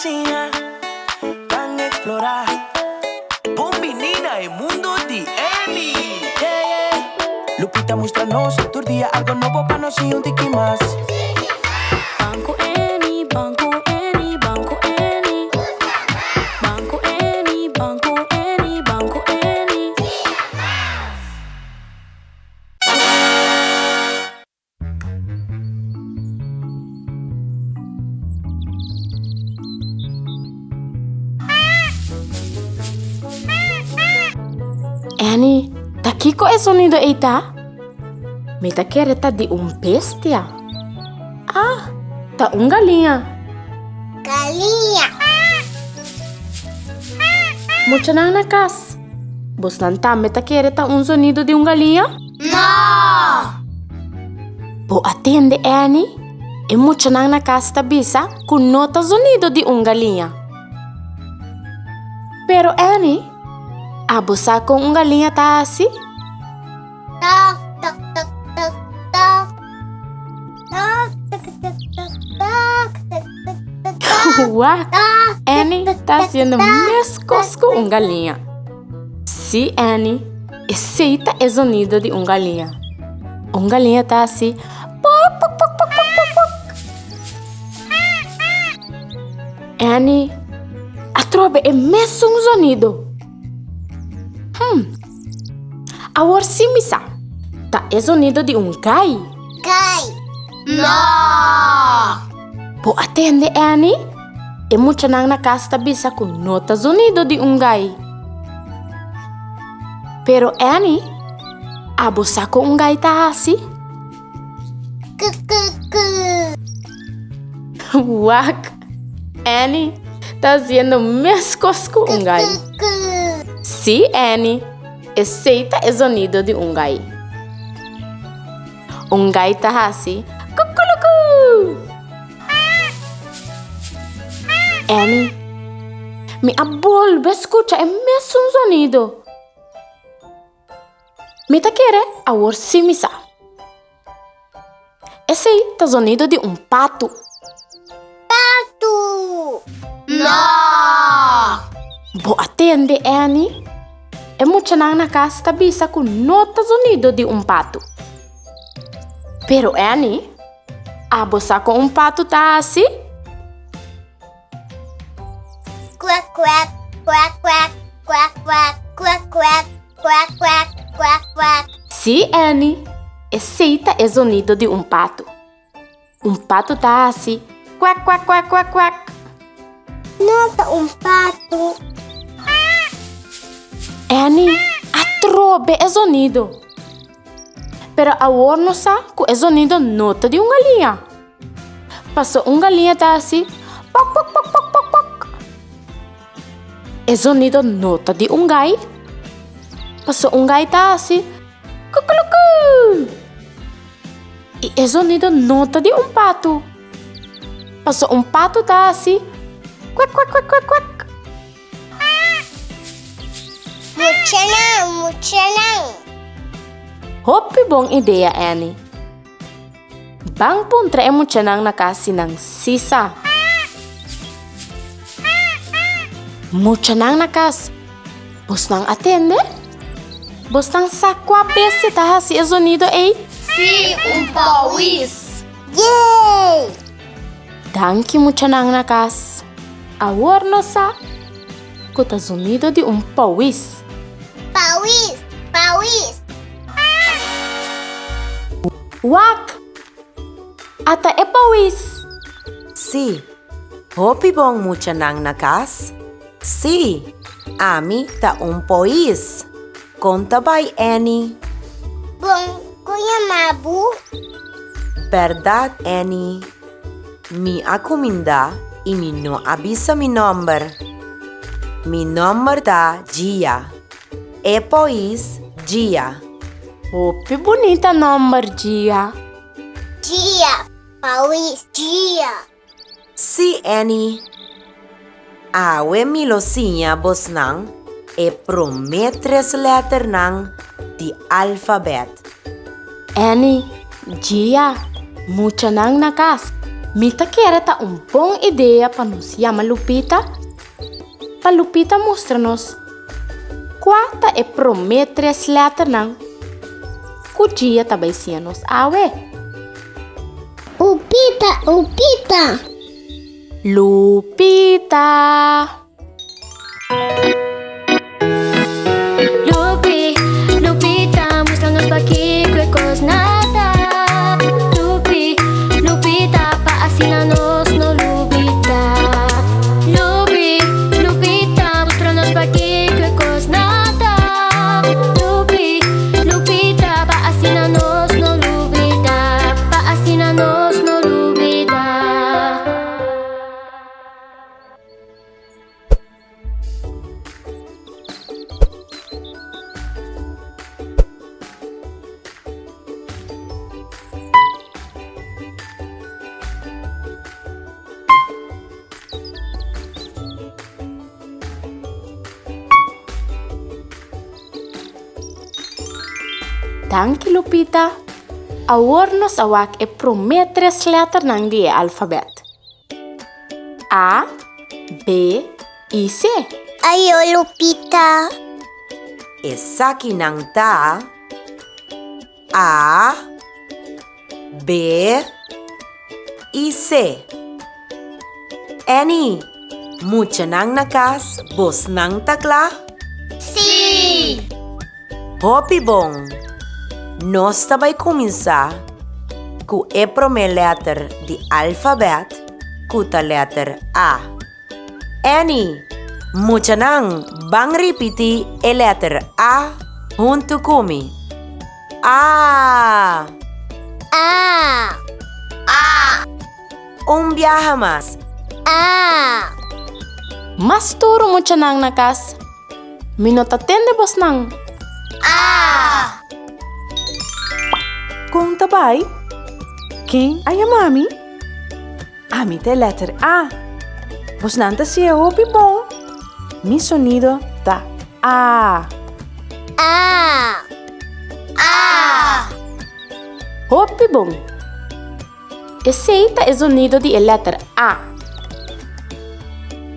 siña, van a explorar. Bombinina, el mundo de Èni. Lupita muéstranos tu día algo nuevo para nos y un tiki más. Banco Èni, Banco Èni, Banco Èni. Banco Èni, Banco Èni, Banco Èni. Èni, daqui qual é o sonido aí, tá? Me tá querendo de bestia? Ah, tá galinha. Galinha. Mucha na casa. Você não tá me tá querendo sonido de galinha? Não. Bo atende, Èni. E mucha na casa tá bisa com nota sonido de galinha. Pero, Èni, a você com galinha tá assim? Toc, toc, toc, toc, toc. Toc, toc, toc, toc, toc, toc, toc, toc. Uau! Èni tá sendo mescos com galinha. Sim, Èni, aceita o sonido de galinha. Galinha tá assim. Poc, poc, poc, poc, poc, poc, poc. Èni, a trova é mesmo sonido. Agora sim, missa. Tá o sonido de gai. Gai. Não. Po atende, Èni. E mucha na casa tá bisa com nota sonido de gai. Pero, Èni, a você com gai tá assim? Cu, cu, cu. Uac! Èni tá sendo mescos com gai. Cu, cu. Sim, Èni. Aceita o sonido de gai. Gai tá assim. Cuculucu! Èni, me abolve escuta é mesmo sonido. Me tá querendo agora sim, missa. Esse aí tá sonido de pato. Pato. Não. Bo atende, Èni. É mucha na casa tá bisa com nota sonido de pato. Pero, Èni, a você com pato tá assim? Quack, quack, quack, quack, quack, quack, quack, quack, quack, quack, quack, quack. Sim, Èni. Aceita o sonido de pato. Pato tá assim. Quack, quack, quack, quack, quack. Nota pato. Èni, atrobe o sonido. Pero agora não sabe que o sonido nota de galinha. Passou galinha tá assim. Poc, poc, poc, poc, poc, poc. O sonido nota de gai. Passou gai tá assim. Cuculucu. E o sonido nota de pato. Passou pato tá assim. Quack, quack, quack, quack, quack. Mucha não. Hopi bom ideia, Èni. Bang puntra é mucha na casa ng sisa. Mucha na casa. Bos nang atende? Bos nang sakwa besi taha si sonido ei? Sim, pawis. Yay! Danke mucha na casa. Agora no sa. Kuta sonido de pawis. Pawis. Pawis. Wak! Ata é pawis. Si, hopi bong mucha nang nakas? Si, ami ta pois. Conta bay, Èni. Bom, kuya mabu. Verdad, Èni. Mi akuminda e mi no abisa mi number. Mi number da Gia. E pois Gia. Hopi bonita number, Gia. Dia. Pawis. Dia. Si, Èni. Awe mi losinha bosnang e promé 3 lèternan de alfabèt. Èni, Gia, mucha na casa. Mita quer tá boa ideia para nos chamar Lupita. Para Lupita mostrar-nos qual é promé 3 lèternan. Que dia também se nos awe. Lupita. Lupita. Lupita, mostrando pa' aqui que coisa nada. Lupita, pa' assinarnos no Lupita. Lupita, mostrando pa' aqui que coisa nada. Lupita, pa' assinarnos no Lupita. Pa' assinarnos no Lupita. Danke Lupita. Agora nos awak promé 3 lèternan di alfabèt. A, B, e C. Ayo, Lupita. Esa kinang ta A, B, e C. Èni, mucha nang nakas, bos nang takla? Si. Hopi bom. Nós vai começar com a primeira letra do alfabeto, com a letra A. Èni, mucha nang bang repetir a letra A junto comigo. A. Viaja mais. A. Mas turo mo nang nakas. Minotatende bos nang. A. Kung tabay, quem ay mami? Ami te letter A. Vos nanta siya hopi bom. Mi sonido ta A. Hopi bom. Esse é o sonido de letra A.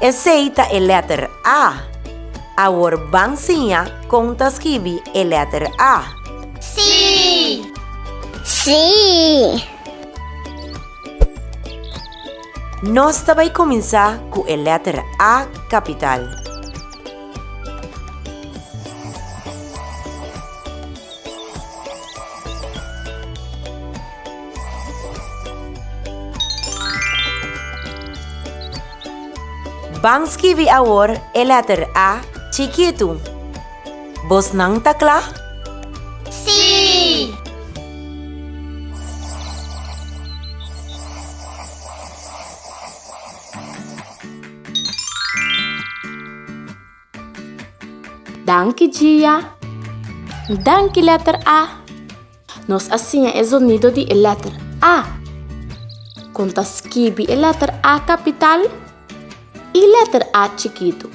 Aceita a letra A. Agora bang siña conta escrever a letra A. Si. Nós vai começar com a letra A capital. Vamos escrever agora a letra A chiquito. Vos não tá claro? Si. Danke dia. Danke letra A. Nos assim é o sonido de letra A. Conta escreve a letra A capital e letra A chiquito.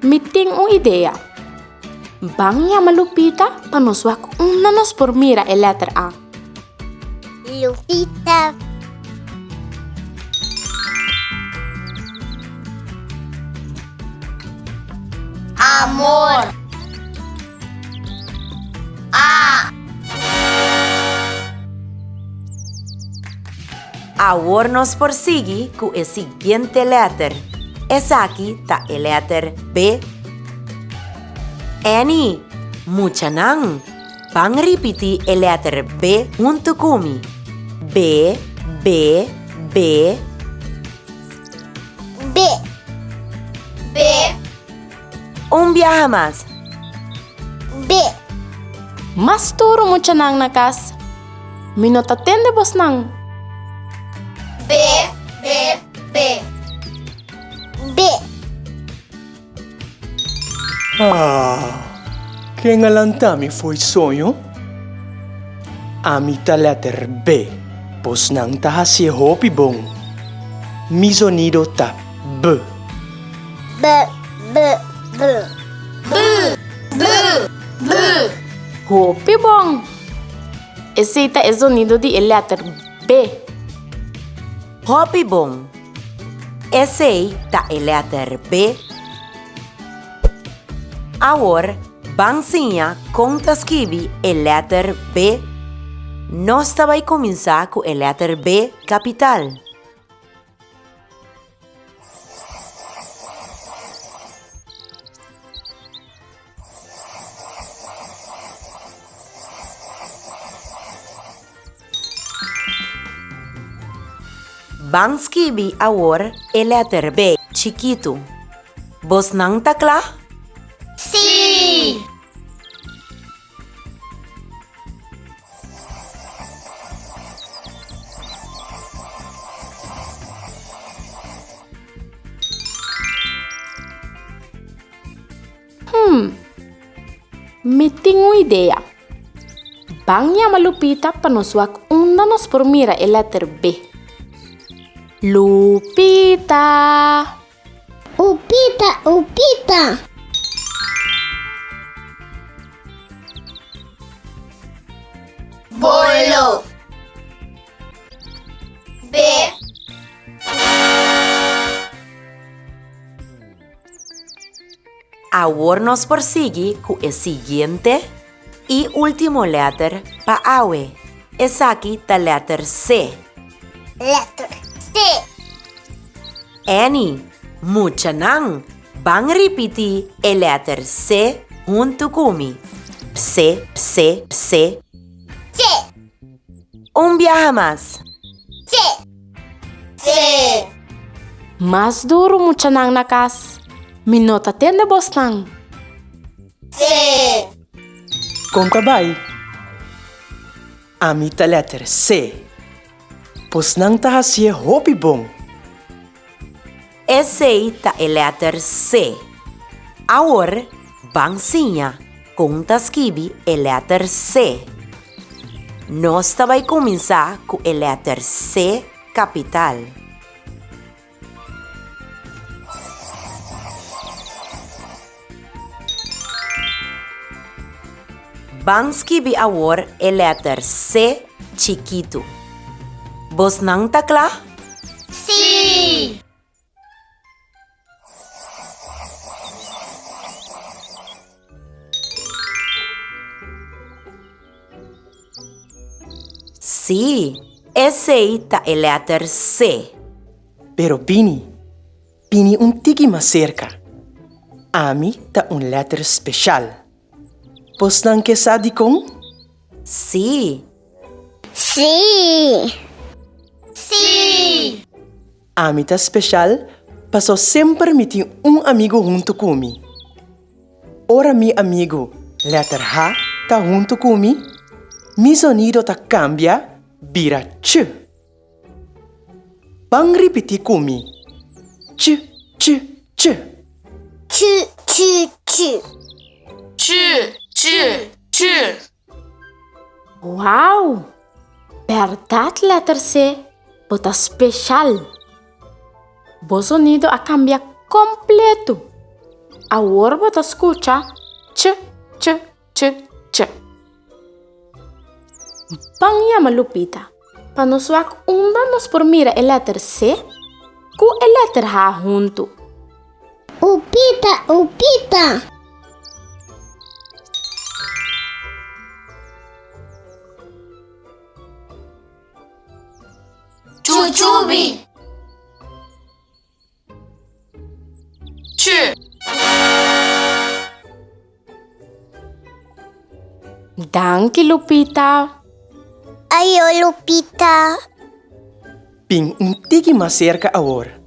Me tem uma ideia. Bang ya Lupita para nos wak nos por mira a letra A. Lupita. Amor. A. Agora nós prosseguimos com a seguinte letra. Essa aqui tá a letra B. Èni, mucha nang. Vang repetir a letra B junto comigo. B, B, B. B. Viaja mais. B. Mas turo mo nang nakas. Minotatende bos nang. B. Quem alantami foi sonho? Ami ta letter B, pos nang taha si hopi bom. Mi sonido ta B. Hopi bong. Esse é o sonido da letra B. Hopi bom. Esse tá a letra B. Agora, bansinha conta escrever a letra B. Nós vai começar com a letra B capital. Vamos escrever agora a letra B chiquito. Vos não tá claro? Sim! Me tenho uma ideia. Banha Lupita para nós nos por mira a letra B. Lupita. Upita, upita! Bolo! B. Agora nós prosseguimos com a seguinte e última letra para awe. Essa aqui é a letra C. Letra C. Èni, mucha não. Vamos repetir a letra C junto comigo. C, C, C. C. Viaje mais. C. C. Mais duro mucha nang na casa. Minota tende bostang. C. Conta bem. A minha letra C. Pois não tá assim hopi bom. Essa é a letra C. Agora, bansinha, conta escrever a letra C. Nós vai começar com a letra C capital. Vamos escrever agora a letra C chiquito. Vos não tá claro? Sim! Sim, essa é a letra C. Pero Bini tique mais cerca. A mim tá letra especial. Pois não que sabe com? Sim, Sim! Sim! A mim tá especial, passou sempre me tem amigo junto comigo. Ora mi amigo, letra H tá junto comigo. Mi sonido tá cambia, vira ch. Vamos repetir comigo. Ch, ch, ch. Chu, chu, chu! Uau! Verdade, letra C. Bota especial. O sonido a cambia completo. Agora bota escuta. Ch, ch, ch, ch. Banha Lupita. Para nós nos por mira a letra C com a letra H junto. Upita, upita! Chuchubi! Danke, Lupita. Ayo, Lupita! Ping tique mais cerca agora.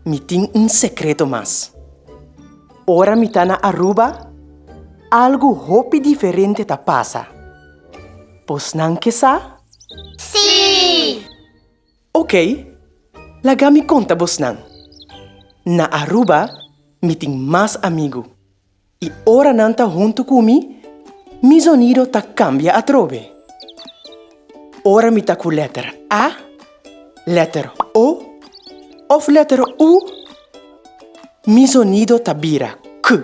Me tem secreto mais. Ora me tá na Aruba, algo hopi diferente tá passa. Pois não que sa? Sim! Ok, laga me conta vos não. Na Aruba, me tem mais amigo. E ora não tá junto comigo, mi sonido tá cambia a trove. Ora me tá com letra A, letra O, ou letra U, mi sonido tá vira K.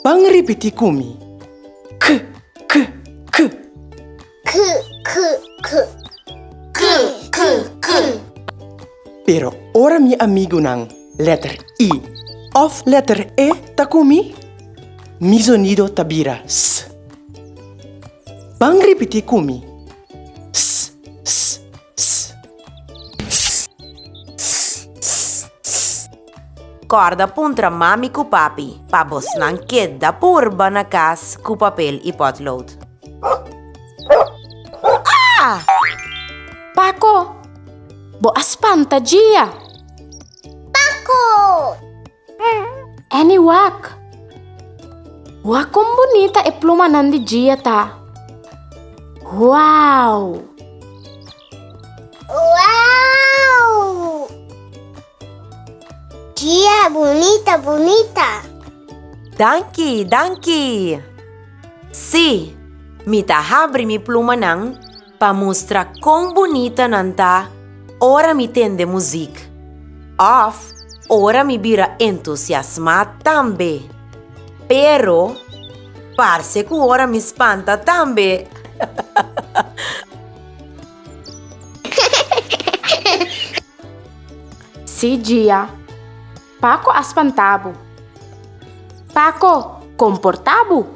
Vamos repetir comigo. K, K, K. Pero ora mi amigo ng letter I of letter E takumi, mi sonido tabira S. Bang repeti kumi. S, S, S. Corda puntra mami ku papi, pa Bosnan queda purba na kas ku papel e potlood. Ah! Paco, bo aspanta Gia. Paco! Èni wak. Wak como bonita e pluma nandi Gia ta. Wow! Wow! Gia, bonita, bonita. Danke, danke. Si, mita habri mi pluma nang pa mostra kung bonita nanta, ora mi tende muzik. Of, ora mi bira entusiasma tambe. Pero, parse ku ora mi spanta tambe. Si Gia. Paco aspantabo. Paco comportabo.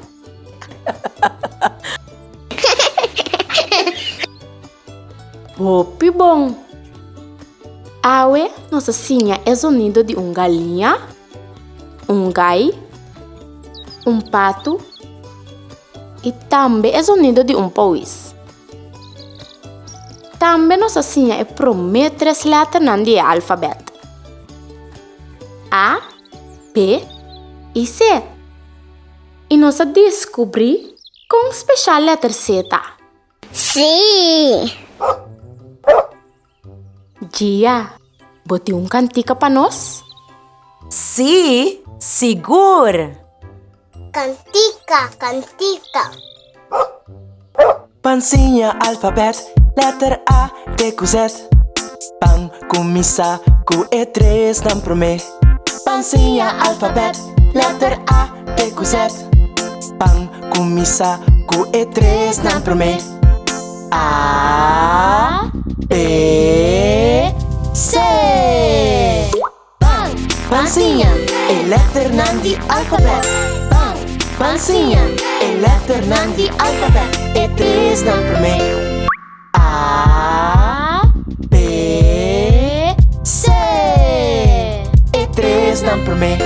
Hopi bom. Awe, nossa siña é sonido de galinha, gai, pato e também é sonido de país. Também nossa siña é promé 3 lèternan de alfabèt. A, B e C. E nossa diskubrí com especial letra C. Sim! Gia, boti cantica para nós? Si, sigur. Cantica, cantica. Pansinha, alfabet, letter A, B, Q, Z. Pan, começa com E3, não promé. Pansinha, alfabet, letter A, B, Q, Z. Pan, começa com E3, não promé. A, B, C. Pan, pansinha, é lèternan de alfabet. Pan, pansinha, é lèternan de alfabet. E3 não promé. A, B, C. E3 não promé.